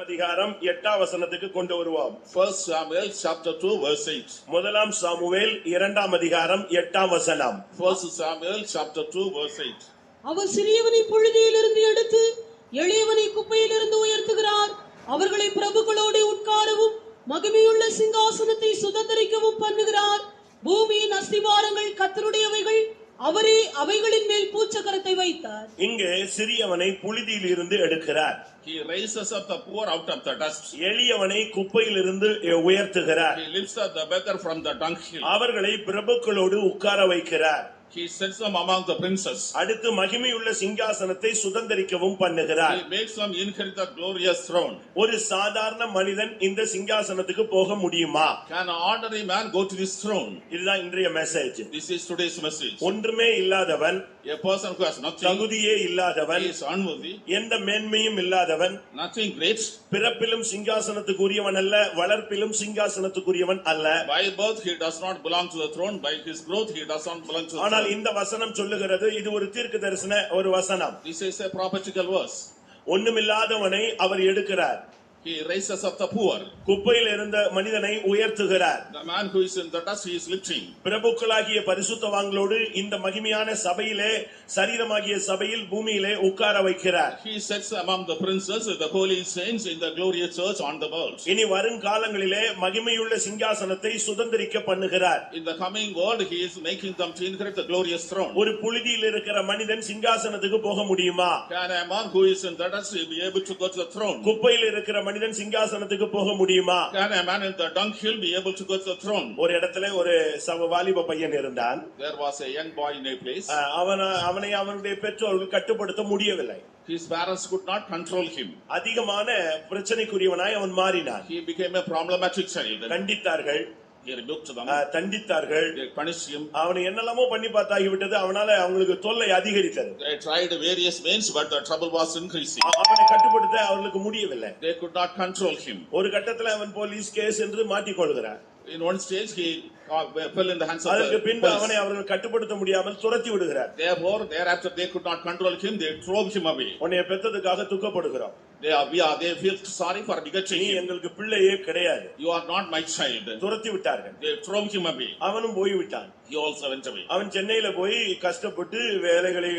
அதிகாரம் 8ஆம் வசனத்துக்கு கொண்டு வருவோம். 1 Samuel chapter 2 verse 8. முதலாம் சாமுவேல் 2ஆம் அதிகாரம் 8ஆம் வசனம். 1 Samuel chapter 2 verse 8. அவர் சிறியவனை புழுதியிலிருந்து எடுத்து எளியவனை குப்பையிலிருந்து உயர்த்துகிறார். அவர்களை பிரபுக்களோடு உட்காரவும் மகிமையுள்ள சிங்காசனத்தை சுதந்தரிக்கவும் பண்ணுகிறார். பூமியின் அஸ்திவாரங்கள் கர்த்தருடையவைகள், அவரே அவைகளின் மேல் பூச்சக்கரத்தை வைத்தார். இங்கே சிறியவனை புழுதியில் இருந்து எடுக்கிறார். He raises up the poor out of the dust. எளியவனை குப்பையிலிருந்து உயர்த்துகிறார். He lifts up the beggar from the dunghill. அவர்களை பிரபுக்களோடு உட்கார வைக்கிறார். He sets them among the princes. அடுத்து மகிமையுள்ள சிங்காசனத்தை சுதந்தரிக்கவும் பண்ணுகிறார். He makes them inherit the glorious throne. ஒரு சாதாரண மனிதன் இந்த சிங்காசனத்துக்கு போக முடியுமா? Can an ordinary man go to this throne? இதுதான் இன்றைய message. This is today's message. ஒன்றுமே இல்லாதவன், A person who has nothing, தகுதியே இல்லாதவன், he is unworthy, எந்த மேன்மையும் இல்லாதவன், nothing great. பிறப்பிலும் சிங்காசனத்துக்குரியவன் அல்ல, வளர்ப்பிலும் சிங்காசனத்துக்குரியவன் அல்ல. By birth he does not belong to the throne, by his growth he does not belong to the ஆனால் throne. இந்த வசனம் சொல்லுகிறது, இது ஒரு தீர்க்கதரிசன ஒரு வசனம். This is a prophetical verse. ஒண்ணுமில்லாதவனை அவர் எடுக்கிறார். He raises up the poor. குப்பையில் இருந்த மனிதனை உயர்த்துகிறார். The man who is in the dust he is lifting. பிரபுக்களாகிய பரிசுத்தவான்களோடு இந்த மகிமையான சபையிலே, சரீரமாகிய சபையில் பூமியிலே உட்கார வைக்கிறார். He sets among the princes, the holy saints in the glorious church on the world. இனி வருங்காலங்களிலே மகிமையுள்ள சிங்காசனத்தை சுதந்தரிக்க பண்ணுகிறார். In the coming world he is making them to inherit the glorious throne. ஒரு புழுதியில் இருக்கிற மனிதன் சிங்காசனத்துக்கு போக முடியுமா? Can a man who is in the dust be able to go to the throne? குப்பையில் இருக்கிற மனிதன் சிங்காசனத்துக்கு போக முடியுமா? Can a man in the dunghill be able to go to the throne? ஒரு இடத்துல ஒரு வாலிப பையன் இருந்தான். There was a young boy in a place. அவனை அவனுடைய பெற்றோர்கள் கட்டுப்படுத்த முடியவில்லை. His parents could not control him. அதிகமான பிரச்சனைக்குரியவனாய் அவன் மாறினான். He became a problematic child. கண்டித்தார்கள், He rebuked them. தண்டித்தார்கள், They punished him. அவனை என்னெல்லாமோ பண்ணி பார்த்தாகிவிட்டது. அவனால அவங்களுக்கு தொல்லை அதிகரித்தது. They tried various means, but the trouble was increasing. அவனை கட்டுப்படுத்த அவர்களுக்கு முடியவில்லை. They could not control him. ஒரு கட்டத்துல அவன் போலீஸ் கேஸ் என்று மாட்டிக்கொள்கிறான். In one stage he fell in the hands of அதற்கு the பின்பு police. அவனை அவர்கள் கட்டுப்படுத்த முடியாமல் துரத்தி விடுகிறார். Therefore, thereafter they could not control him. They drove him away. உன்னை பெற்றதுக்காக துக்கப்படுகிறோம். They feel sorry for begetting நீ him. எங்களுக்கு பிள்ளையே கிடையாது. You are not my child. துரத்தி விட்டார்கள். They drove him away. அவனும் போய் விட்டான். He also went away. அவன் சென்னையில போய் கஷ்டப்பட்டு வேலைகளை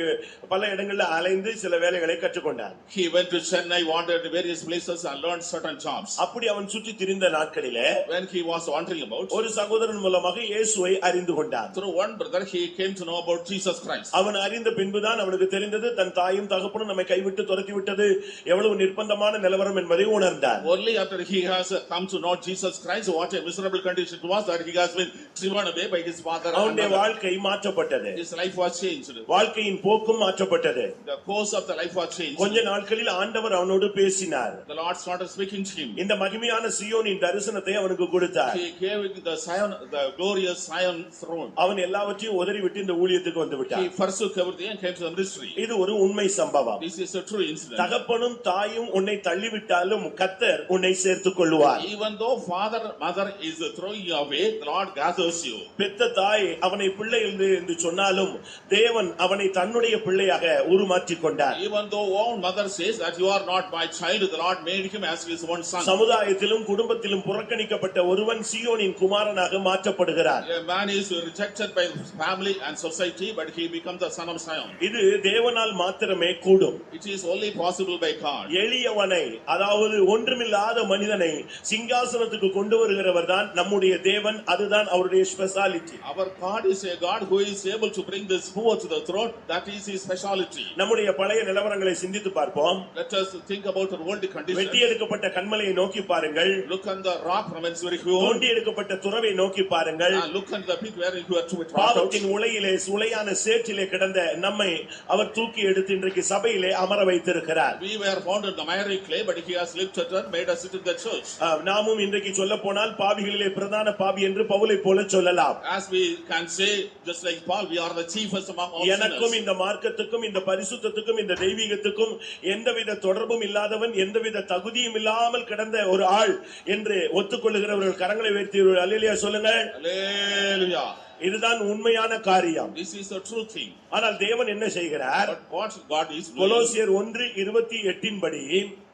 பல இடங்கள்ல அலைந்து சில வேலைகளை கற்றுக்கொண்டான். He went to Chennai, wandered various places and learned certain jobs. அப்படி அவன் சுற்றி திரிந்த நாட்களிலே When he was wandering about, ஒரு சகோதரன் மூலமாக இயேசுவை அறிந்து கொண்டான். through one brother he came to know about Jesus Christ. அவன் அறிந்த பின்புதான் அவனுக்கு தெரிந்தது, தன் தாயும் தகப்பனும் நம்மை கைவிட்டு துரத்தி விட்டது எவ்வளவு நிர்பந்தமான நிலவரம் என்பதை உணர்ந்தான். Only after he has come to know Jesus Christ, what a miserable condition it was that he has been driven away by his father and அவனுடைய mother. வாழ்க்கை மாற்றப்பட்டது. His life was changed. வாழ்க்கையின் போக்கும் மாற்றப்பட்டது. The course of the life was changed. கொஞ்ச நாட்களில் ஆண்டவர் அவனோடு பேசினார். The Lord started speaking to him. இந்த மகிமையான சீயோனின் தரிசனத்தை அவனுக்கு கொடுத்தார். He gave the Zion, the glorious Zion throne. அவன் எல்லாவற்றையும் உதறிவிட்டு இந்த ஊழியத்துக்கு வந்து விட்டான். He forsook everything and came to the ministry. இது ஒரு உண்மை சம்பவம். This is a true incident. தகப்பனும் தாயும் உன்னை தள்ளிவிட்டாலும் கர்த்தர் உன்னை சேர்த்துக் கொள்வார். Even though father mother is throwing you away, the Lord gathers you. பெத்த தாய் அவனை பிள்ளை என்று சொன்னாலும் தேவன் அவனை தன்னுடைய பிள்ளையாக உருமாற்றிக் கொண்டார். Even though own mother says that you are not my child, the Lord made him as his own son. சமுதாயத்திலும் குடும்பத்திலும் புறக்கணிக்கப்பட்ட ஒருவன் சீயோனின் குமாரனாக மாற்றப்படுகிறார். A man is rejected by family and society, but he becomes the son of Zion. இது தேவனால் மாத்திரமே கூடும். It is only possible by God. எளியவனை, அதாவது ஒன்றுமில்லாத மனிதனை சிங்காசனத்துக்கு கொண்டு வருகிறவர் தான் நம்முடைய தேவன். அதுதான் அவருடைய speciality. Our God is a God who is able to bring this poor to the throne. That is his speciality. நம்முடைய பழைய நிலவரங்களை சிந்தித்து பார்ப்போம். Let us think about our worldly condition. வெட்டி எடுக்கப்பட்ட கன்மலையை நோக்கி பாருங்கள். Look on the rock from whence we were தோண்டி எடுக்கப்பட்ட துறவை நோக்கி பாருங்கள். look on the pit where you are to be brought out. பாவத்தின் உளையிலே சுளையான சேற்றிலே கிடந்த நம்மை அவர் தூக்கி எடுத்து இன்றைக்கு சபையிலே அமர வைத்திருக்கிறார். We were found in the miry clay, but he has lifted us, made us sit in the church. நாமும் இன்றைக்கு சொல்ல போனால் பாவிகளிலே பிரதான பாவி என்று பவுலை போல சொல்லலாம். As we can say, just like Paul, we are the chiefest among all sinners. எனக்கும் இந்த மார்க்கத்துக்கும் இந்த பரிசுத்தத்துக்கும் இந்த தெய்வீகத்துக்கும் எந்தவித தொடர்பும் இல்லாதவன், எந்தவித தகுதியும் இல்லாமல் கிடந்த ஒரு ஆள் என்று ஒத்துக்கொள்ளுகிறவர்கள் கரங்களை உயர்த்தி அல்லேலூயா சொல்லுங்கள். Hallelujah. இதுதான் உண்மையான காரியம். This is a true thing. ஆனால் தேவன் என்ன செய்கிறார்? But what God is doing, கொலோசியர் 1:28 படி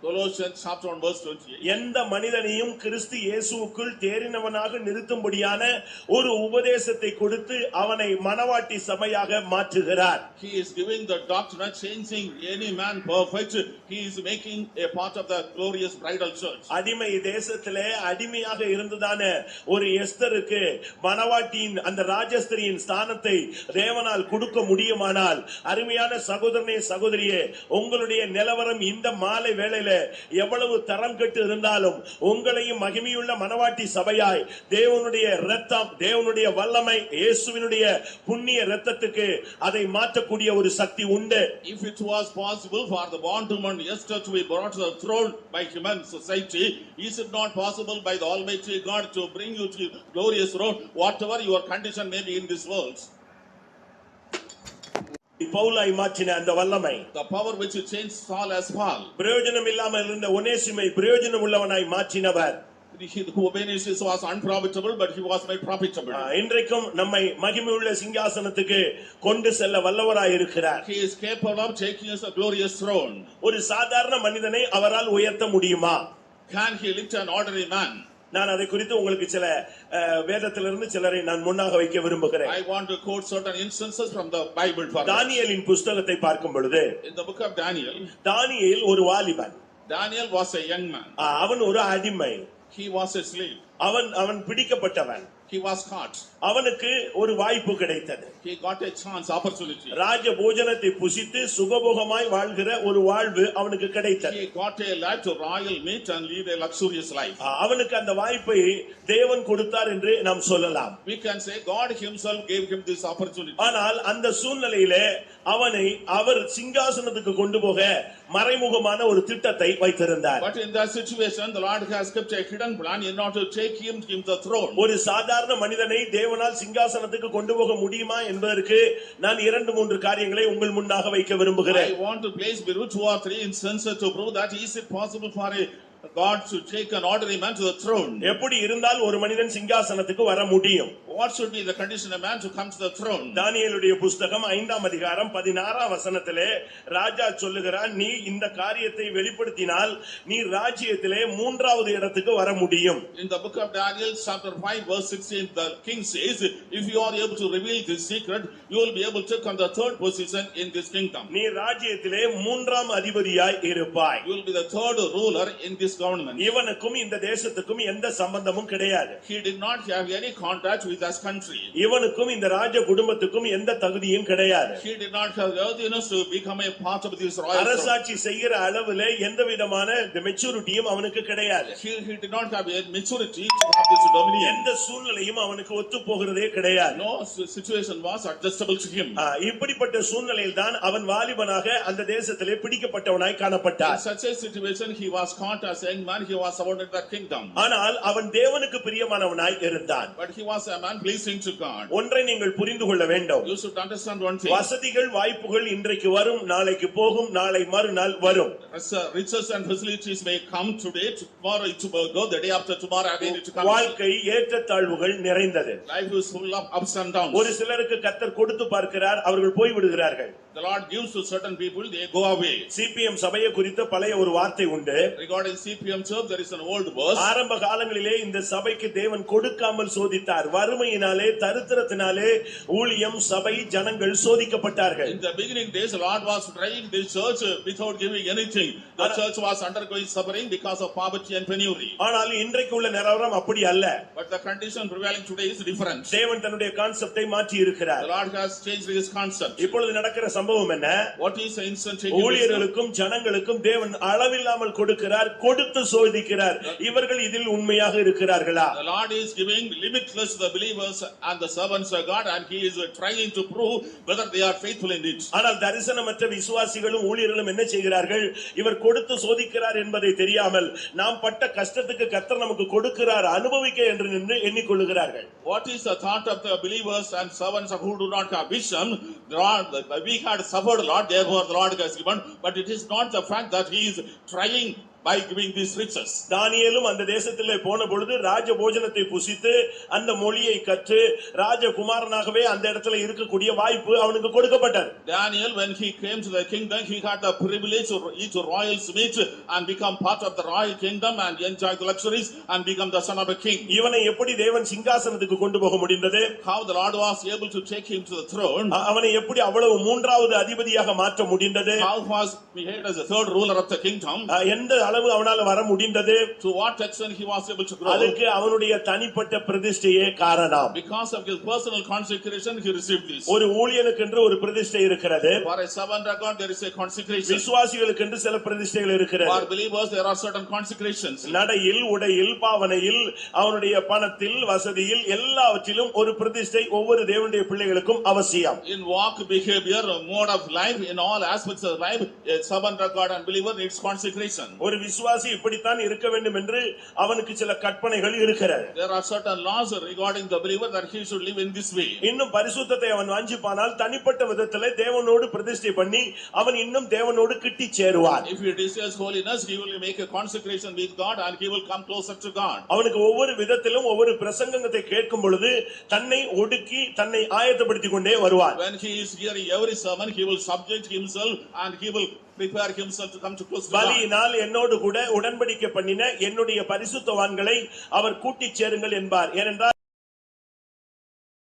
Colossians chapter 1 verse 28. எந்த மனிதனையும் கிறிஸ்து இயேசுவுக்குள் தேறினவனாக நிறுத்தும்படியான ஒரு உபதேசத்தை கொடுத்து அவனை மனவாட்டி சபையாக மாற்றுகிறார். He is giving the doctrine, changing any man perfect. He is making a part of the glorious bridal church. அடிமை தேசத்திலே அடிமையாக இருந்ததான ஒரு எஸ்தருக்கு மனவாட்டியின் அந்த ராஜஸ்திரியின் ஸ்தானத்தை தேவனால் கொடுக்க முடியுமானால், அருமையான சகோதரனே சகோதரியே, உங்களுடைய நிலவரம் இந்த மாலை வேளையில எவ்வளவு தரம் கெட்டு இருந்தாலும் உங்களையும் மகிமையுள்ள மனவாட்டி சபையாய் தேவனுடைய இரத்தம், தேவனுடைய வல்லமை, இயேசுவினுடைய புண்ணிய இரத்தத்துக்கு அதை மாற்றக்கூடிய ஒரு சக்தி உண்டு. If it was possible for the bondwoman Esther to be brought to the throne by human society, is it not possible by the Almighty God to bring you to glorious throne, whatever your condition may be in this world? பவுலாய் மாற்றின அந்த வல்லமை, The power which changed Saul as Paul. பிரயோஜனம் இல்லாமல் இருந்த ஒனேசிமை பிரயோஜனம் உள்ளவனாய் மாற்றினவர். Onesimus was unprofitable, but he was made profitable. இன்றைக்கும் நம்மை மகிமையுள்ள சிங்காசனத்துக்கு கொண்டு செல்ல வல்லவராய் இருக்கிறார். He is capable of taking us a glorious throne. ஒரு சாதாரண மனிதனை அவரால் உயர்த்த முடியுமா? Can he lift an ordinary man? நான் அதை குறித்து உங்களுக்கு சில வேதத்திலிருந்து சிலரை நான் முன்னாக வைக்க விரும்புகிறேன். I want to quote certain instances from the Bible for us. தானியேலின் புத்தகத்தை பார்க்கும் பொழுது, In the book of Daniel, தானியேல் ஒரு வாலிபன், Daniel was a young man. அவன் ஒரு அடிமை, He was a slave. அவன் பிடிக்கப்பட்டவன், He was caught. அவனுக்கு ஒரு வாய்ப்பு கிடைத்தது. He got a chance, opportunity. ராஜ போஜனத்தை புசித்து சுகபோகமாய் வாழ்கிற ஒரு வாழ்வு அவனுக்கு கிடைத்தது. He got a life to royal meat and lead a luxurious life. அவனுக்கு அந்த வாய்ப்பை தேவன் கொடுத்தார் என்று நாம் சொல்லலாம். We can say God himself gave him this opportunity. ஆனால் அந்த சூழ்நிலையிலே அவனை அவர் சிங்காசனத்துக்கு கொண்டு போக மறைமுகமான ஒரு திட்டத்தை வைத்திருந்தார். But in that situation, the Lord has kept a hidden plan in order to take him to the throne. ஒரு சாதாரண மனிதனை தேவனால் சிங்காசனத்துக்கு கொண்டு போக முடியுமா என்பதற்கு நான் 2-3 காரியங்களை உங்கள் முன்னாக வைக்க விரும்புகிறேன். I want to place below 2 or 3 instances to prove that is it possible for a God to take an ordinary man to the throne. எப்படி இருந்தால் ஒரு மனிதன் சிங்காசனத்துக்கு வர முடியும்? What should be the condition of man to come to the throne? தானியேலுடைய புத்தகம் 5ஆம் அதிகாரம் 16ஆம் வசனத்திலே ராஜா சொல்லுகிறான், நீ இந்த காரியத்தை வெளிப்படுத்தினால் நீ ராஜ்யத்திலே 3வது இடத்துக்கு வர முடியும். In the book of Daniel chapter 5 verse 16, the king says, if you are able to reveal this secret, you will be able to come the 3rd position in this kingdom. நீ ராஜ்யத்திலே 3ஆம் அதிபதியாய் இருப்பாய். You will be the 3rd ruler in this government. இவனுக்கும் இந்த தேசத்துக்கும் எந்த சம்பந்தமும் கிடையாது. He did not have any contact with his country. இவனுக்கும் இந்த ராஜ குடும்பத்துக்கும் எந்த தகுதியும் கிடையாது. He did not have worthiness to become a part of this royal throne. அரசாட்சி செய்கிற அளவிலே எந்த விதமான மெச்சூரிட்டியும் அவனுக்கு கிடையாது. He did not have a maturity to have this dominion. எந்த சூழ்நிலையும் அவனுக்கு ஒத்து போகிறதே கிடையாது. No situation was adjustable to him. இப்படிப்பட்ட சூழ்நிலையில் தான் அவன் வாலிபனாக அந்த தேசத்திலே பிடிக்கப்பட்டவனாய் காணப்பட்டான். In such a situation, he was caught as a young man. He was subordinate to that kingdom. ஆனால் அவன் தேவனுக்கு பிரியமானவனாய் இருந்தான். But he was a man pleasing to God. ஒன்றை நீங்கள் புரிந்து கொள்ள வேண்டும். You should understand one thing. வசதிகள் வாய்ப்புகள் இன்றைக்கு வரும், நாளைக்கு போகும், நாளை மறுநாள் வரும். Riches and facilities may come today, tomorrow it will go, the day after tomorrow again it will come. வாழ்க்கை ஏற்றத்தாழ்வுகள் நிறைந்தது. Life is full of ups and downs. ஒரு சிலருக்கு கர்த்தர் கொடுத்து பார்க்கிறார், அவர்கள் போய் விடுகிறார்கள். The Lord gives to certain people, they go away. CPM சபையை குறித்த பழைய ஒரு வார்த்தை உண்டு. Regarding CPM church, there is an old verse. ஆரம்ப காலங்களிலே இந்த சபைக்கு தேவன் கொடுக்காமல் சோதித்தார். வறுமையினாலே, தரித்திரத்தினாலே ஊழியம், சபை, ஜனங்கள் சோதிக்கப்பட்டார்கள். In the beginning days, the Lord was trying this church without giving anything. The church was undergoing suffering because of poverty and penury. ஆனால் இன்றைக்கு உள்ள நிலவரம் அப்படி அல்ல. But the condition prevailing today is different. தேவன் தன்னுடைய கான்செப்டை மாற்றி இருக்கிறார். The Lord has changed his concept. இப்பொழுது நடக்கிற சம்பவம் என்ன? What is the instant taking? ஊழியர்களுக்கும் ஜனங்களுக்கும் தேவன் அளவில்லாமல் கொடுக்கிறார், கொடுத்து சோதிக்கிறார். இவர்கள் இதில் உண்மையாக இருக்கிறார்களா? The Lord is giving limitless to the believers and the servants of God, and he is trying to prove whether they are faithful in it. ஆனால் தரிசனமற்ற விசுவாசிகளும் ஊழியர்களும் என்ன செய்கிறார்கள்? இவர் கொடுத்து சோதிக்கிறார் என்பதை தெரியாமல் நாம் பட்ட கஷ்டத்துக்கு கர்த்தர் நமக்கு கொடுக்கிறார், அனுபவிக்க என்று நின்று எண்ணிக்கொள்ளுகிறார்கள். What is the thought of the believers and servants who do not have vision? We had suffered a lot, therefore the Lord has given, but it is not the fact that he is trying by giving these riches. தானியேலும் அந்த தேசத்திலே போன பொழுது ராஜ போஜனத்தை புசித்து அந்த மொழியை கற்று ராஜகுமாரனாகவே அந்த இடத்துல இருக்கக்கூடிய வாய்ப்பு அவனுக்கு கொடுக்கப்பட்டது. Daniel, when he came to the kingdom, he had the privilege to eat royal meat and become part of the royal kingdom and enjoy the luxuries and become the son of a king. இவனை எப்படி தேவன் சிங்காசனத்துக்கு கொண்டு போக முடிந்தது? How the Lord was able to take him to the throne. அவனை எப்படி அவ்வளவு மூன்றாவது அதிபதியாக மாற்ற முடிந்தது? How was he made as the third ruler of the kingdom? எந்த அளவு அவனால வர முடிந்தது? To what extent he was able to grow? அதுக்கு அவனுடைய தனிப்பட்ட பிரதிஷ்டையே காரணம். Because of his personal consecration he received this. ஒரு ஊழியனுக்கென்று ஒரு பிரதிஷ்டை இருக்கிறது. For a servant of God there is a consecration. விசுவாசிகளுக்கென்று சில பிரதிஷ்டைகள் இருக்கிறது. For believers there are certain consecrations. நடையில், உடையில், பாவனையில், அவனுடைய பணத்தில், வசதியில் எல்லாவற்றிலும் ஒரு பிரதிஷ்டை ஒவ்வொரு தேவனுடைய பிள்ளைகளுக்கும் அவசியம். In walk, behavior, mode of life, in all aspects of life, a servant of God and believer needs consecration. ஒரு விசுவாசி இப்படித்தான் இருக்க வேண்டும் என்று அவனுக்கு சில கற்பனைகள் இருக்கிறது. There are certain laws regarding the believer that he should live in this way. இன்னும் பரிசுத்தத்தை அவன் வாஞ்சிப்பானால் தனிப்பட்ட விதத்திலே தேவனோடு பிரதிஷ்டை பண்ணி அவன் இன்னும் தேவனோடு கிட்டி சேருவான். If he desires holiness, he will make a consecration with God and he will come closer to God. அவனுக்கு ஒவ்வொரு விதத்திலும் ஒவ்வொரு பிரசங்கத்தை கேட்கும் பொழுது தன்னை ஒடுக்கி தன்னை ஆயத்தப்படுத்திக் கொண்டே வருவான். When he is hearing every sermon, he will subject himself and he will prepare himself to come to close to God. பலியினால் என்னோடு கூட உடன்படிக்கை பண்ணின என்னுடைய பரிசுத்தவான்களை அவர் கூட்டிச் சேருங்கள் என்பார். ஏனென்றால்